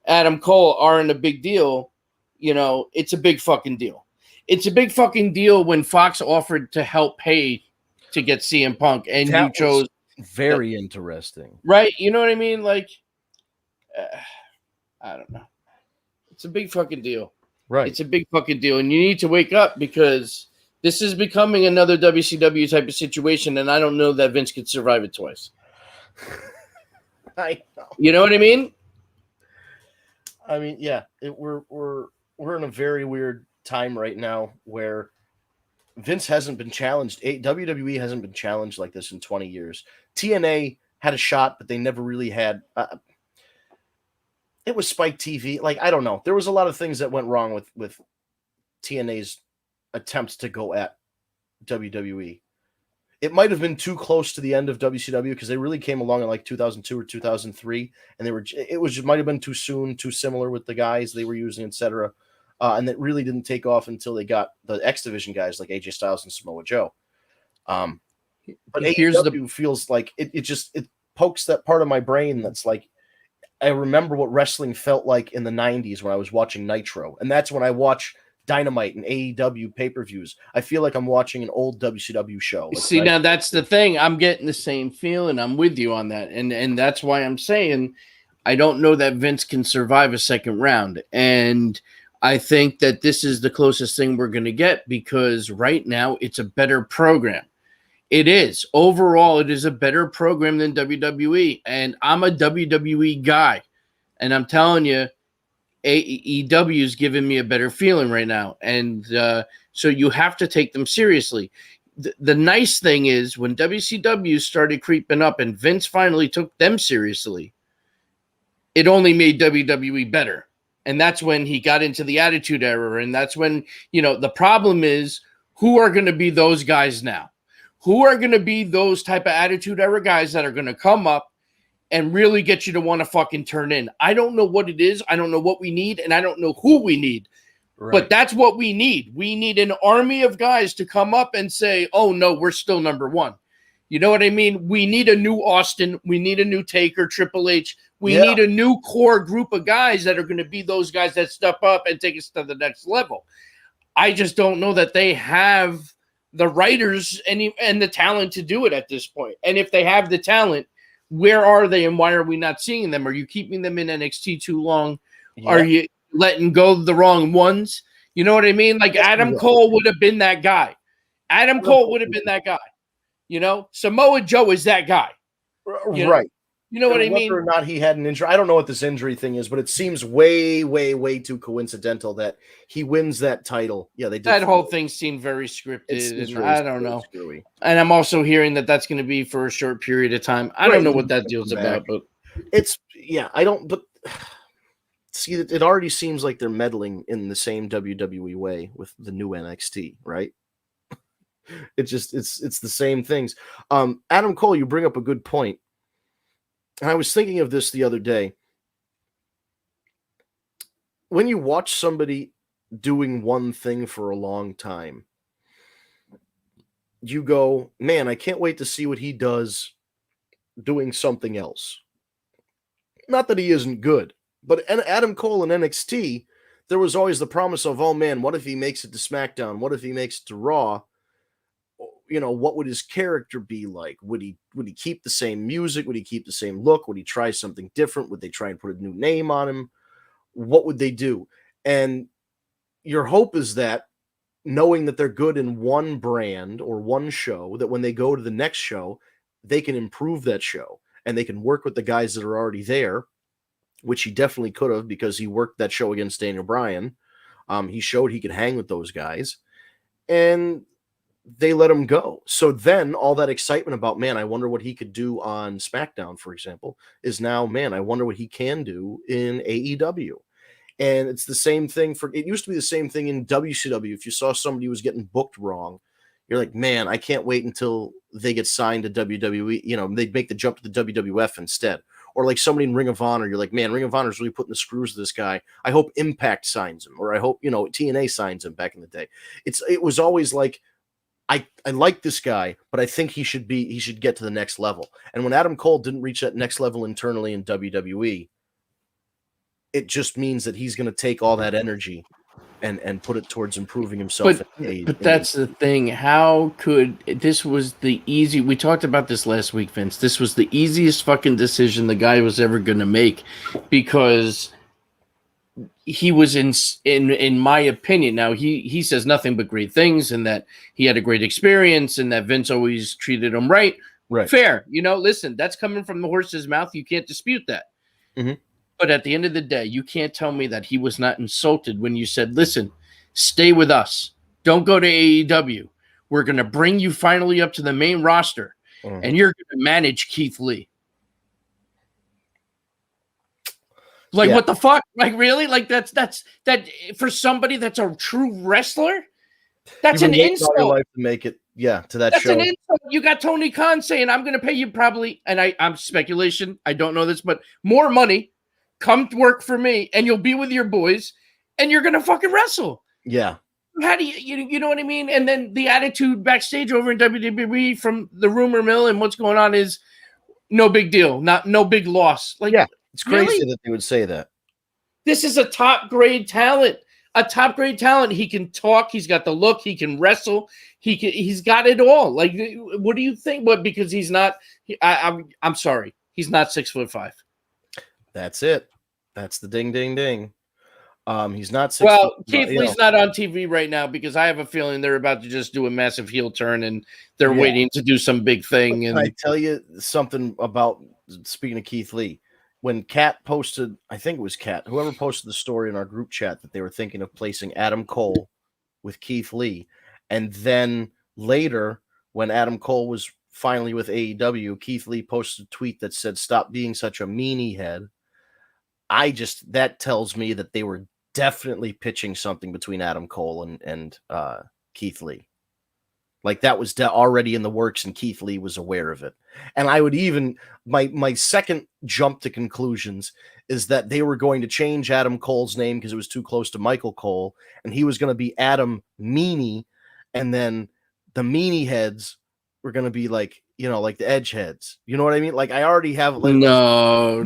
Adam Cole aren't a big deal. It's a big fucking deal. It's a big fucking deal when Fox offered to help pay to get CM Punk, and you chose. Very interesting. Right? You know what I mean? Like, I don't know. It's a big fucking deal. Right. It's a big fucking deal. And you need to wake up because this is becoming another WCW type of situation, and I don't know that Vince could survive it twice. I know. You know what I mean? I mean, yeah. We're in a very weird time right now where Vince hasn't been challenged. WWE hasn't been challenged like this in 20 years. TNA had a shot, but they never really had. It was Spike TV. Like, I don't know. There was a lot of things that went wrong with TNA's attempts to go at WWE. It might have been too close to the end of WCW because they really came along in like 2002 or 2003, and it might have been too soon, too similar with the guys they were using, etc. And that really didn't take off until they got the X Division guys like AJ Styles and Samoa Joe. But AEW feels like it pokes that part of my brain that's like, I remember what wrestling felt like in the 90s when I was watching Nitro. And that's when I watch Dynamite and AEW pay-per-views. I feel like I'm watching an old WCW show. See, now that's the thing. I'm getting the same feeling. I'm with you on that. And that's why I'm saying I don't know that Vince can survive a second round. And I think that this is the closest thing we're going to get because right now it's a better program. It is. Overall, it is a better program than WWE. And I'm a WWE guy. And I'm telling you, AEW is giving me a better feeling right now. And so you have to take them seriously. The nice thing is when WCW started creeping up and Vince finally took them seriously, it only made WWE better. And that's when he got into the Attitude Era. And that's when, the problem is, who are going to be those guys now? Who are going to be those type of Attitude Era guys that are going to come up and really get you to want to fucking turn in? I don't know what it is. I don't know what we need. And I don't know who we need. Right. But that's what we need. We need an army of guys to come up and say, oh, no, we're still number one. You know what I mean? We need a new Austin. We need a new Taker, Triple H. We need a new core group of guys that are going to be those guys that step up and take us to the next level. I just don't know that they have the writers and the talent to do it at this point. And if they have the talent, where are they and why are we not seeing them? Are you keeping them in NXT too long? Yeah. Are you letting go the wrong ones? You know what I mean? Like Adam Cole would have been that guy. Adam Cole would have been that guy. Samoa Joe is that guy. Right. You know what I mean? Whether or not he had an injury, I don't know what this injury thing is, but it seems way, way, way too coincidental that he wins that title. Yeah, they did. That whole thing seemed very scripted. It's really, I don't know. Screwy. And I'm also hearing that that's going to be for a short period of time. I don't know what that deal's about, but I don't. But see, it already seems like they're meddling in the same WWE way with the new NXT, right? It's the same things. Adam Cole, you bring up a good point. And I was thinking of this the other day. When you watch somebody doing one thing for a long time, you go, man, I can't wait to see what he does doing something else. Not that he isn't good, but Adam Cole in NXT, there was always the promise of, oh man, what if he makes it to SmackDown? What if he makes it to Raw? What would his character be like? Would he keep the same music? Would he keep the same look? Would he try something different? Would they try and put a new name on him? What would they do? And your hope is that, knowing that they're good in one brand or one show, that when they go to the next show, they can improve that show and they can work with the guys that are already there, which he definitely could have because he worked that show against Daniel Bryan. He showed he could hang with those guys. And they let him go. So then all that excitement about, man, I wonder what he could do on SmackDown, for example, is now, man, I wonder what he can do in AEW. And it's the same thing it used to be the same thing in WCW. If you saw somebody who was getting booked wrong, you're like, man, I can't wait until they get signed to WWE. They'd make the jump to the WWF instead. Or like somebody in Ring of Honor, you're like, man, Ring of Honor is really putting the screws to this guy. I hope Impact signs him, or I hope, TNA signs him back in the day. It was always like, I like this guy, but I think he should get to the next level. And when Adam Cole didn't reach that next level internally in WWE, it just means that he's going to take all that energy and put it towards improving himself. But that's the thing. This was the easy, we talked about this last week, Vince. This was the easiest fucking decision the guy was ever going to make, because he was in my opinion. Now he says nothing but great things, and that he had a great experience, and that Vince always treated him right. Right. Fair. Listen, that's coming from the horse's mouth. You can't dispute that. Mm-hmm. But at the end of the day, you can't tell me that he was not insulted when you said, listen, stay with us. Don't go to AEW. We're going to bring you finally up to the main roster, and you're going to manage Keith Lee. Like, what the fuck? Like, really? Like, that's for somebody that's a true wrestler? That's an insult. All your life to make it, to that show. That's an insult. You got Tony Khan saying, I'm going to pay you probably, and I'm speculation, I don't know this, but more money. Come to work for me, and you'll be with your boys, and you're going to fucking wrestle. Yeah. How do you know what I mean? And then the attitude backstage over in WWE from the rumor mill and what's going on is no big deal, no big loss. Like, yeah. It's crazy that they would say that. This is a top grade talent. He can talk. He's got the look. He can wrestle. He's got it all. Like, what do you think? What, because he's not, I'm sorry. He's not 6'5". That's it. That's the ding, ding, ding. He's not 6'. Well, Keith Lee's not on TV right now because I have a feeling they're about to just do a massive heel turn and they're waiting to do some big thing. And I tell you something about, speaking of Keith Lee, when Kat posted, I think it was Kat, whoever posted the story in our group chat that they were thinking of placing Adam Cole with Keith Lee. And then later, when Adam Cole was finally with AEW, Keith Lee posted a tweet that said, "Stop being such a meanie head." That tells me that they were definitely pitching something between Adam Cole and Keith Lee. Like that was already in the works, and Keith Lee was aware of it. And I would even my second jump to conclusions is that they were going to change Adam Cole's name because it was too close to Michael Cole, and he was going to be Adam Meanie, and then the Meanie heads were going to be like like the Edge heads. You know what I mean? Like I already have like no.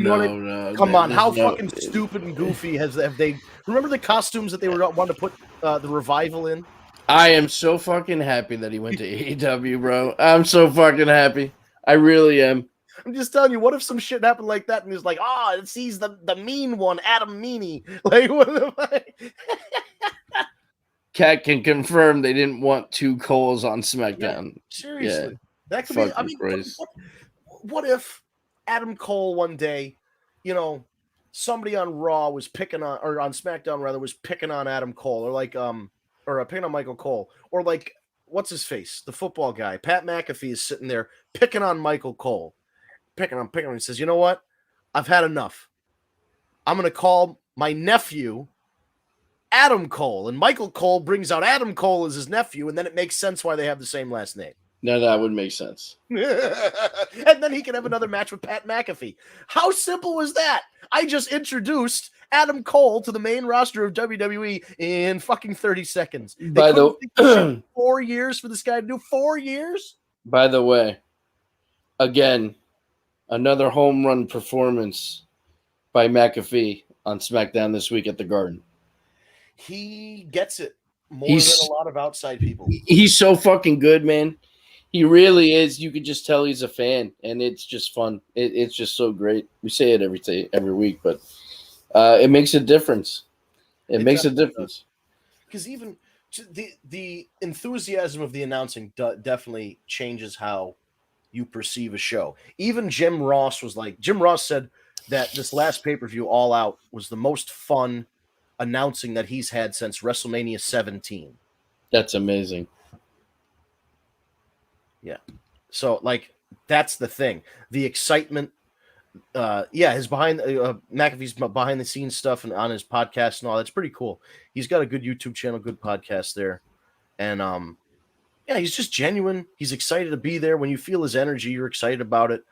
Come on, how fucking stupid and goofy have they? Remember the costumes that they were wanting to put the Revival in? I am so fucking happy that he went to AEW, bro. I'm so fucking happy. I really am. I'm just telling you, what if some shit happened like that and he's like, it sees the mean one, Adam Meanie. Like, what the fuck? Kat can confirm they didn't want two Coles on SmackDown. Yeah, seriously. Yeah. That could be, I Fucking mean, what if Adam Cole one day, somebody on Raw was picking on, or on SmackDown rather, was picking on Adam Cole, or like, or picking on Michael Cole, or like, what's his face? The football guy, Pat McAfee, is sitting there picking on Michael Cole, picking on. He says, "You know what? I've had enough. I'm going to call my nephew Adam Cole." And Michael Cole brings out Adam Cole as his nephew, and then it makes sense why they have the same last name. No, that would make sense. And then he can have another match with Pat McAfee. How simple was that? I just introduced Adam Cole to the main roster of WWE in fucking 30 seconds. By the 4 years for this guy to do 4 years? By the way, again, another home run performance by McAfee on SmackDown this week at the Garden. He gets it more than a lot of outside people. He's so fucking good, man. He really is. You could just tell he's a fan, and it's just fun. It's just so great. We say it every week, but it makes a difference. It makes a difference. Because even the enthusiasm of the announcing definitely changes how you perceive a show. Even Jim Ross said that this last pay-per-view, All Out, was the most fun announcing that he's had since WrestleMania 17. That's amazing. Yeah. So, like, that's the thing. The excitement. His McAfee's behind the scenes stuff and on his podcast and all that's pretty cool. He's got a good YouTube channel, good podcast there. And he's just genuine. He's excited to be there. When you feel his energy, you're excited about it.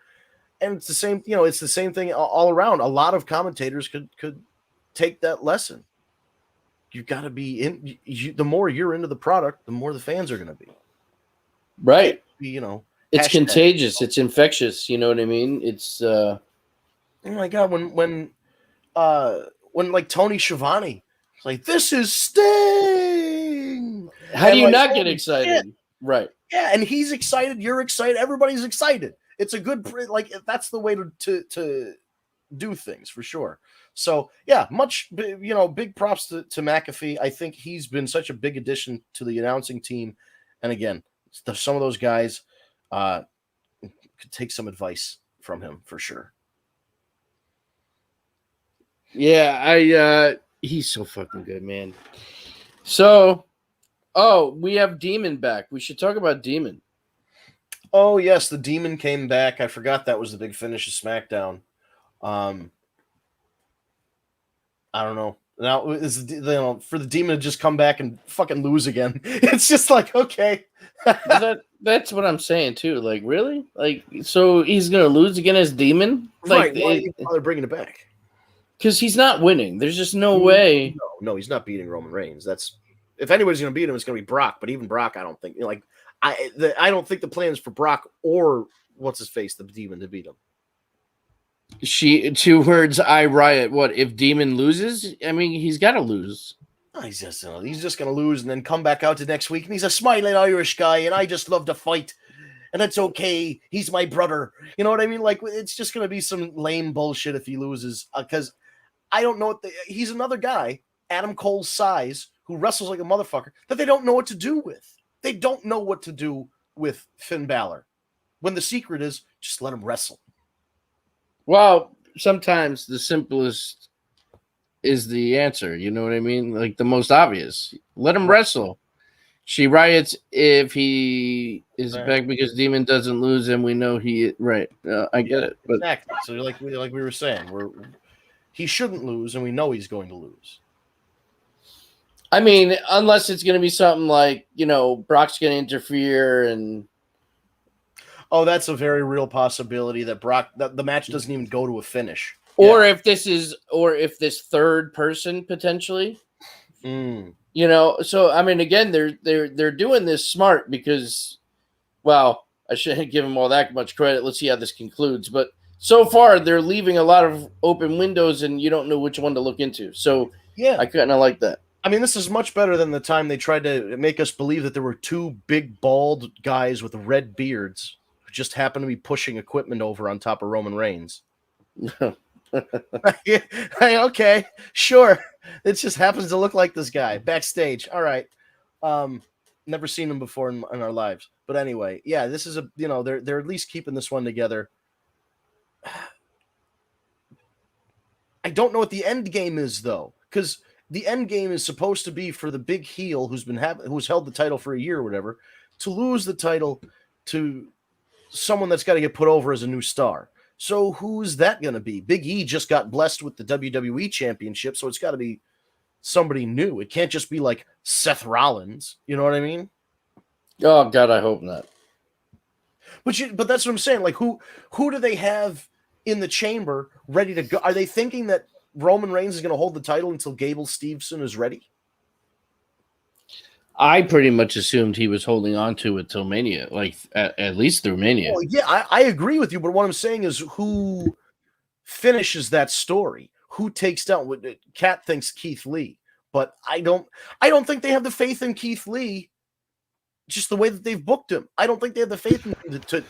And it's the same, it's the same thing all around. A lot of commentators could take that lesson. You've got to be in. The more you're into the product, the more the fans are going to be. Right. hashtag. It's contagious. It's infectious. You know what I mean? It's. Oh my God! When like Tony Schiavone, it's like, this is Sting. How do you not get excited? Yeah. Right. Yeah, and he's excited. You're excited. Everybody's excited. It's a good that's the way to do things for sure. So yeah, big props to McAfee. I think he's been such a big addition to the announcing team. And again, some of those guys could take some advice from him for sure. Yeah, he's so fucking good, man. So, we have Demon back. We should talk about Demon. Oh yes, the Demon came back. I forgot that was the big finish of SmackDown. I don't know. Now for the Demon to just come back and fucking lose again. It's just like, okay. That's what I'm saying too. Like, really? Like, so he's gonna lose again as Demon? Like, right? Why are you bringing it back? Because he's not winning. There's just no way. No, he's not beating Roman Reigns. That's if anybody's gonna beat him, it's gonna be Brock. But even Brock, I don't think. I don't think the plan is for Brock or what's his face, the Demon, to beat him. 2 words, I riot. What if Demon loses? I mean, he's got to lose. Oh, he's just going to lose and then come back out to next week. And he's a smiling Irish guy, and I just love to fight, and that's okay. He's my brother. You know what I mean? Like, it's just going to be some lame bullshit if he loses. Because I don't know he's another guy, Adam Cole's size, who wrestles like a motherfucker that they don't know what to do with. They don't know what to do with Finn Balor. When the secret is just let him wrestle. Well, sometimes the simplest is the answer. You know what I mean? Like the most obvious. Let him wrestle. She riots if he is Right. back because Demon doesn't lose, and we know he right. I get it, but Exactly. So like we were saying, he shouldn't lose, and we know he's going to lose. I mean, unless it's going to be something like Brock's going to interfere and. Oh, that's a very real possibility that the match doesn't even go to a finish. Or if this third person potentially, so I mean, again, they're doing this smart because, well, I shouldn't give them all that much credit. Let's see how this concludes. But so far, they're leaving a lot of open windows, and you don't know which one to look into. So yeah, I kind of like that. I mean, this is much better than the time they tried to make us believe that there were two big bald guys with red beards who just happened to be pushing equipment over on top of Roman Reigns. Okay, sure. It just happens to look like this guy backstage. All right. Never seen him before in our lives. But anyway, yeah, this is they're at least keeping this one together. I don't know what the end game is though, because the end game is supposed to be for the big heel who's held the title for a year or whatever to lose the title to someone that's got to get put over as a new star. So who's that going to be? Big E just got blessed with the WWE Championship, so it's got to be somebody new. It can't just be like Seth Rollins. You know what I mean? Oh God, I hope not. But that's what I'm saying. Like who do they have in the chamber ready to go? Are they thinking that Roman Reigns is going to hold the title until Gable Steveson is ready? I pretty much assumed he was holding on to it till Mania, like at least through Mania. Well, yeah, I agree with you, but what I'm saying is who finishes that story? Who takes down? Kat thinks Keith Lee, but I don't think they have the faith in Keith Lee. Just the way that they've booked him, I don't think they have the faith in him to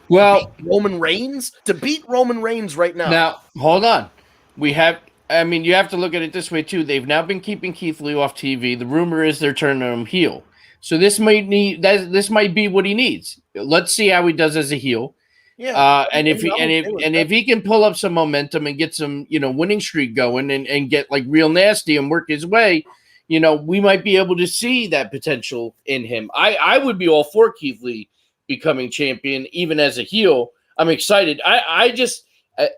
beat Roman Reigns. To beat Roman Reigns right now. Now, hold on. You have to look at it this way too. They've now been keeping Keith Lee off TV. The rumor is they're turning him heel. So this might be what he needs. Let's see how he does as a heel. Yeah. And if he can pull up some momentum and get some, winning streak going and get like real nasty and work his way, we might be able to see that potential in him. I would be all for Keith Lee becoming champion, even as a heel. I'm excited.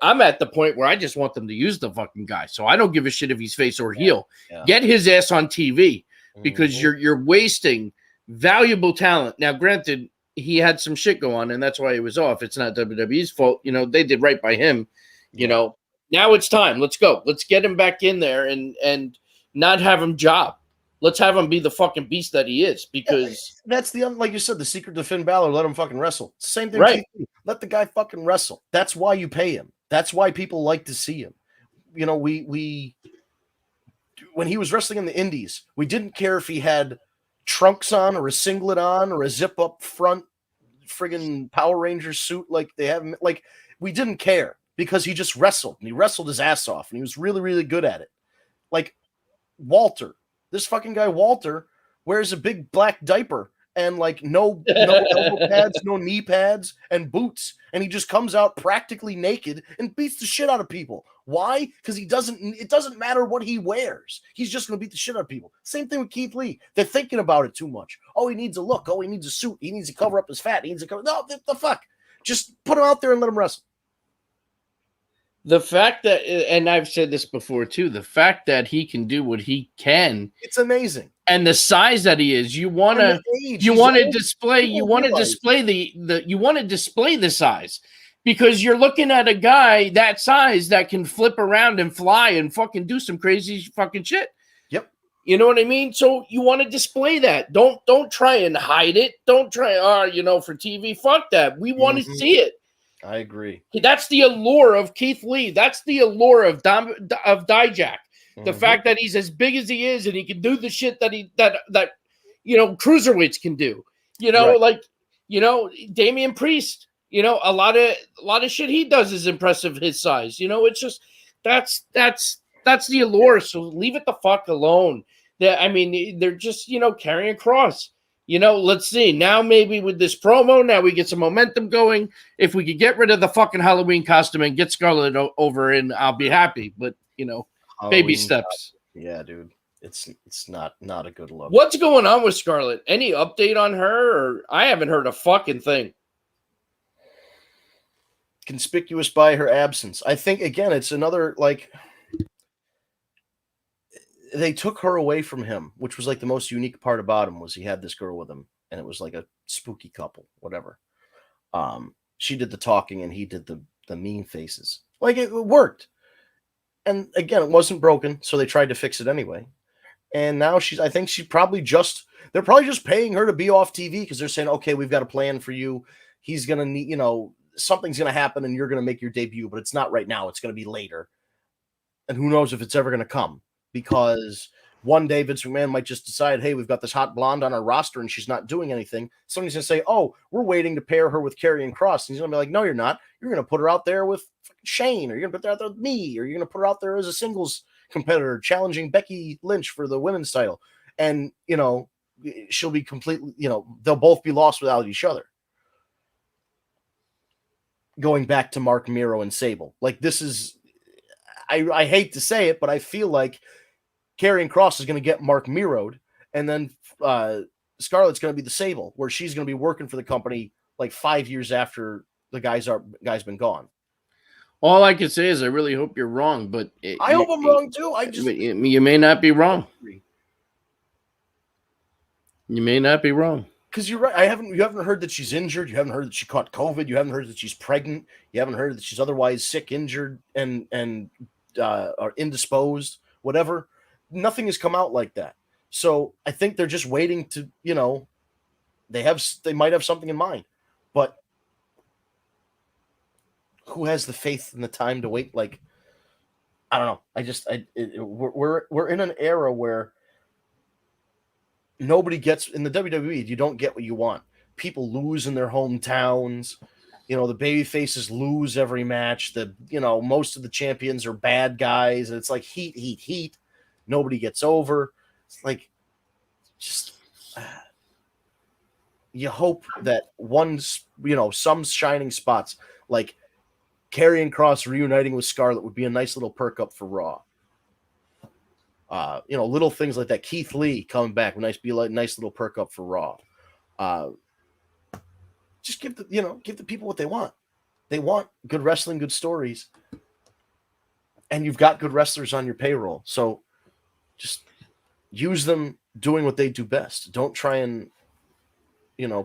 I'm at the point where I just want them to use the fucking guy. So I don't give a shit if he's face or heel. Yeah. Get his ass on TV because you're wasting valuable talent. Now, granted, he had some shit go on, and that's why he was off. It's not WWE's fault. They did right by him. Now it's time. Let's go. Let's get him back in there and not have him job. Let's have him be the fucking beast that he is, because that's like you said, the secret to Finn Balor. Let him fucking wrestle. It's the same thing. Right. Let the guy fucking wrestle. That's why you pay him. That's why people like to see him. We when he was wrestling in the Indies, we didn't care if he had trunks on or a singlet on or a zip up front friggin' Power Ranger suit like they have. Like, we didn't care because he just wrestled, and he wrestled his ass off, and he was really, really good at it. Like Walter, this fucking guy Walter wears a big black diaper and like no elbow pads, no knee pads, and boots, and he just comes out practically naked and beats the shit out of people. Why? Because it doesn't matter what he wears. He's just going to beat the shit out of people. Same thing with Keith Lee. They're thinking about it too much. Oh, he needs a look. Oh, he needs a suit. He needs to cover up his fat. He needs to cover. No, the fuck. Just put him out there and let him wrestle. The fact that, and I've said this before too, the fact that he can do what he can, it's amazing. And the size that he is, you want to display the size, because you're looking at a guy that size that can flip around and fly and fucking do some crazy fucking shit. Yep. You know what I mean? So you want to display that. Don't try and hide it. Don't try, for TV. Fuck that. We want to see it. I agree. That's the allure of Keith Lee. That's the allure of Dijak. The fact that he's as big as he is and he can do the shit that cruiserweights can do. Damian Priest. A lot of shit he does is impressive. His size. It's just that's the allure. So leave it the fuck alone. They're just carrying cross. let's see. Now maybe with this promo, now we get some momentum going. If we could get rid of the fucking Halloween costume and get Scarlett over in, I'll be happy. But, baby Halloween steps. Yeah, dude. It's not a good look. What's going on with Scarlett? Any update on her? Or I haven't heard a fucking thing. Conspicuous by her absence. I think, again, it's another, like, they took her away from him, which was like the most unique part about him was he had this girl with him, and it was like a spooky couple, whatever. She did the talking and he did the mean faces. Like, it worked. And again, it wasn't broken, so they tried to fix it anyway. And now I think they're probably just paying her to be off TV because they're saying, okay, we've got a plan for you. He's gonna need, something's gonna happen and you're gonna make your debut, but it's not right now, it's gonna be later. And who knows if it's ever gonna come. Because one day Vince McMahon might just decide, hey, we've got this hot blonde on our roster and she's not doing anything. Somebody's going to say, oh, we're waiting to pair her with Karrion Kross. And he's going to be like, no, you're not. You're going to put her out there with Shane, or you're going to put her out there with me, or you're going to put her out there as a singles competitor challenging Becky Lynch for the women's title. And, she'll be completely, they'll both be lost without each other. Going back to Mark Miro and Sable. Like, this is, I hate to say it, but I feel like Karrion Kross is going to get Mark Miro'd, and then Scarlett's going to be the Sable, where she's going to be working for the company like 5 years after the guy's been gone. All I can say is I really hope you're wrong, but I hope I'm wrong too. You may not be wrong. You may not be wrong. Because you're right. You haven't heard that she's injured. You haven't heard that she caught COVID. You haven't heard that she's pregnant. You haven't heard that she's otherwise sick, injured, and or indisposed, whatever. Nothing has come out like that. So I think they're just waiting to, they might have something in mind, but who has the faith and the time to wait? Like, I don't know. We're in an era where nobody gets in the WWE. You don't get what you want. People lose in their hometowns. The baby faces lose every match. Most of the champions are bad guys. And it's like heat. Nobody gets over. It's like, just you hope that some shining spots like Karrion Kross reuniting with Scarlett would be a nice little perk up for Raw. Little things like that. Keith Lee coming back would be a nice little perk up for Raw. Just give the people what they want. They want good wrestling, good stories, and you've got good wrestlers on your payroll. So just use them doing what they do best. Don't try and,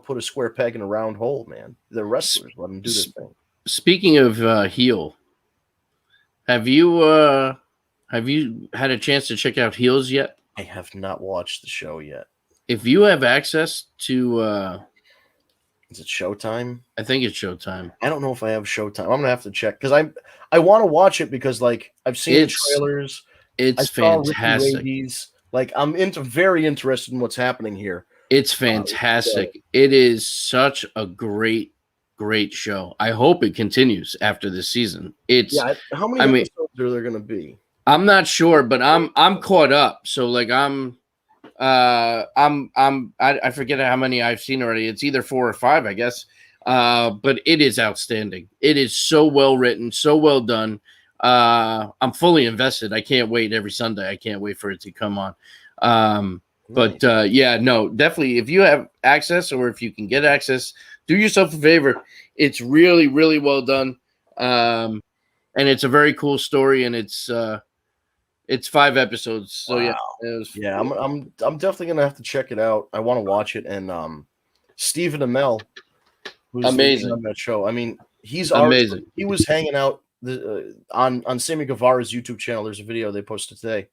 put a square peg in a round hole, man. They're wrestlers. Let them do their thing. Speaking of heel, have you had a chance to check out Heels yet? I have not watched the show yet. If you have access to, is it Showtime? I think it's Showtime. I don't know if I have Showtime. I'm gonna have to check because I want to watch it because I've seen the trailers. It's fantastic. I'm very interested in what's happening here. It's fantastic. It is such a great show. I hope it continues after this season. How many episodes are there going to be? I'm not sure, but I'm caught up. So I forget how many I've seen already. It's either 4 or 5, I guess. But it is outstanding. It is so well written, so well done. I'm fully invested. I can't wait every Sunday. I can't wait for it to come on. Definitely. If you have access or if you can get access, do yourself a favor. It's really, really well done. And it's a very cool story, and it's 5 episodes. So wow. I'm definitely gonna have to check it out. I want to watch it. And Stephen Amell, who's amazing on that show. I mean, he's amazing. He was hanging out on Sammy Guevara's YouTube channel. There's a video they posted today.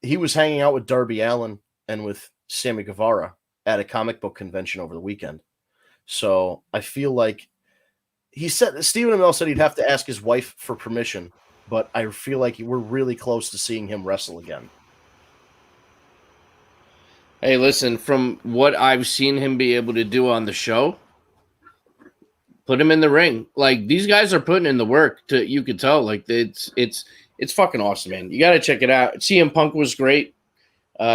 He was hanging out with Darby Allin and with Sammy Guevara at a comic book convention over the weekend. So I feel like Stephen Amell said he'd have to ask his wife for permission, but I feel like we're really close to seeing him wrestle again. Hey, listen, from what I've seen him be able to do on the show, put him in the ring. Like, these guys are putting in the work. You could tell. Like, it's fucking awesome, man. You got to check it out. CM Punk was great.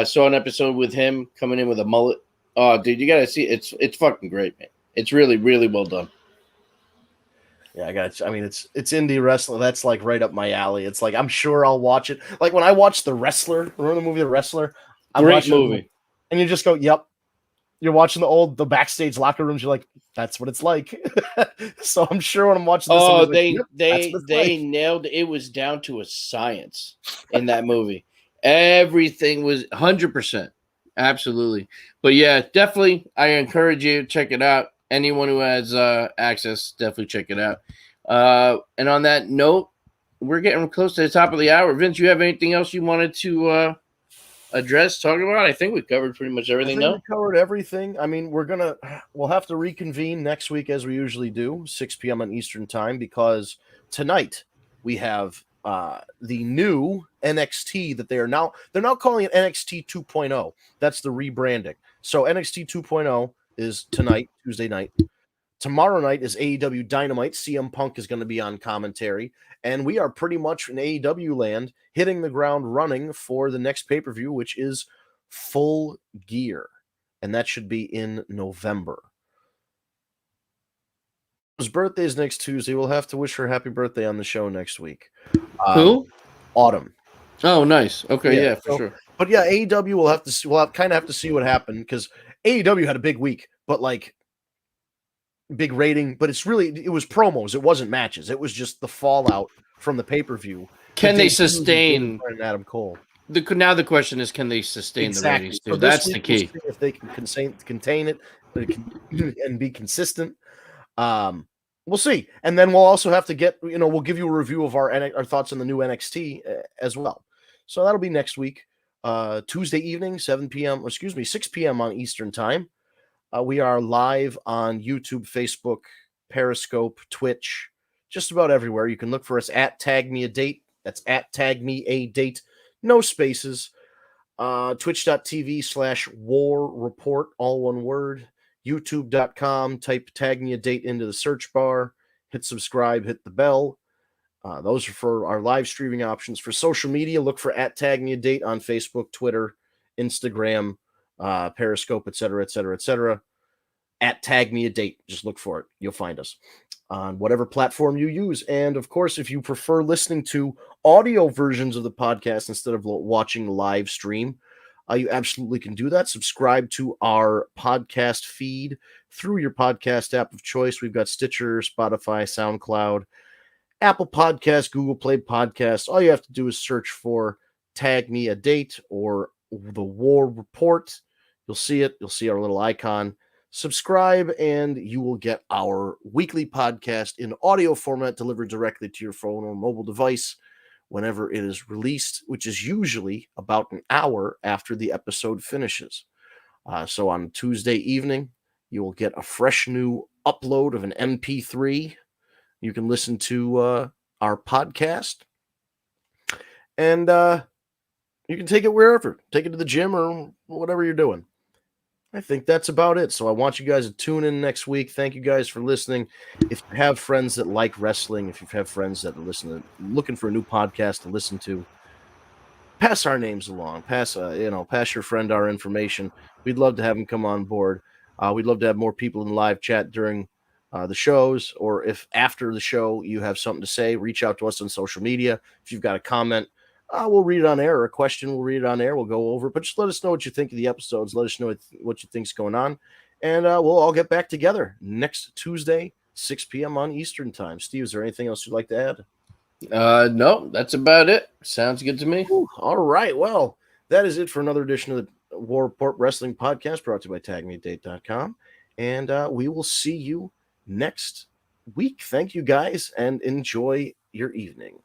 Saw an episode with him coming in with a mullet. Oh, dude, you gotta see it's fucking great, man. It's really, really well done. Yeah, I got. I mean, it's indie wrestling. That's like right up my alley. It's like I'm sure I'll watch it. Like when I watched The Wrestler. Remember the movie The Wrestler? I'm Great watching it, movie. and you just go, "Yep." You're watching the backstage locker rooms. You're like, "That's what it's like." So I'm sure when I'm watching this, Oh, I'm like, "Yep, that's what it's they like." nailed it. It was down to a science in that movie. Everything was 100%. Absolutely. But yeah, definitely I encourage you to check it out. Anyone who has access, definitely check it out. And on that note, we're getting close to the top of the hour. Vince, you have anything else you wanted to address, talk about? I think we covered pretty much I everything. think No, we covered everything. I mean, we'll have to reconvene next week as we usually do, 6 p.m. on Eastern time, because tonight we have the new NXT that they're now calling it NXT 2.0. That's the rebranding. So NXT 2.0 is tonight, Tuesday night. Tomorrow night is AEW Dynamite. CM Punk is going to be on commentary. And we are pretty much in AEW land hitting the ground running for the next pay-per-view, which is Full Gear. And that should be in November. His birthday is next Tuesday. We'll have to wish her happy birthday on the show next week. who? Autumn. Oh, nice. Okay, yeah, for so- sure. But yeah, AEW will have to. We'll kind of have to see what happened because AEW had a big week, but like big rating. But it was promos. It wasn't matches. It was just the fallout from the pay-per-view. Can they sustain Adam Cole? now the question is, can they sustain the ratings too? So this That's the week key. we'll see if they can contain it and be consistent. We'll see, and then we'll also have to get. We'll give you a review of our thoughts on the new NXT as well. So that'll be next week, Tuesday evening, 6 p.m. on Eastern time. We are live on YouTube, Facebook, Periscope, Twitch, just about everywhere. You can look for us at Tag Me a Date. That's at Tag Me a Date. No spaces. Twitch.tv/War Report, all one word. YouTube.com, type Tag Me a Date into the search bar. Hit subscribe, hit the bell. Those are for our live streaming options. For social media, look for at Tag Me a Date on Facebook, Twitter, Instagram, Periscope, etc., etc., etc. At Tag Me a Date. Just look for it. You'll find us on whatever platform you use. And of course, if you prefer listening to audio versions of the podcast instead of watching the live stream, you absolutely can do that. Subscribe to our podcast feed through your podcast app of choice. We've got Stitcher, Spotify, SoundCloud, Apple Podcasts, Google Play Podcasts. All you have to do is search for Tag Me a Date or the War Report. You'll see it. You'll see our little icon. Subscribe, and you will get our weekly podcast in audio format delivered directly to your phone or mobile device whenever it is released, which is usually about an hour after the episode finishes. So on Tuesday evening, you will get a fresh new upload of an MP3. You can listen to our podcast, and you can take it wherever. Take it to the gym or whatever you're doing. I think that's about it. So I want you guys to tune in next week. Thank you guys for listening. If you have friends that like wrestling, if you have friends that are looking for a new podcast to listen to, pass our names along. Pass your friend our information. We'd love to have them come on board. We'd love to have more people in live chat during the shows, or if after the show you have something to say, reach out to us on social media. If you've got a comment, we'll read it on air, or a question, we'll read it on air. We'll go over, but just let us know what you think of the episodes. Let us know what you think's going on, and we'll all get back together next Tuesday, 6 p.m. on Eastern time. Steve, is there anything else you'd like to add? No, that's about it. Sounds good to me. Ooh, all right. Well, that is it for another edition of the War Report Wrestling Podcast, brought to you by TagMeADate.com, and we will see you next week. Thank you guys, and enjoy your evening.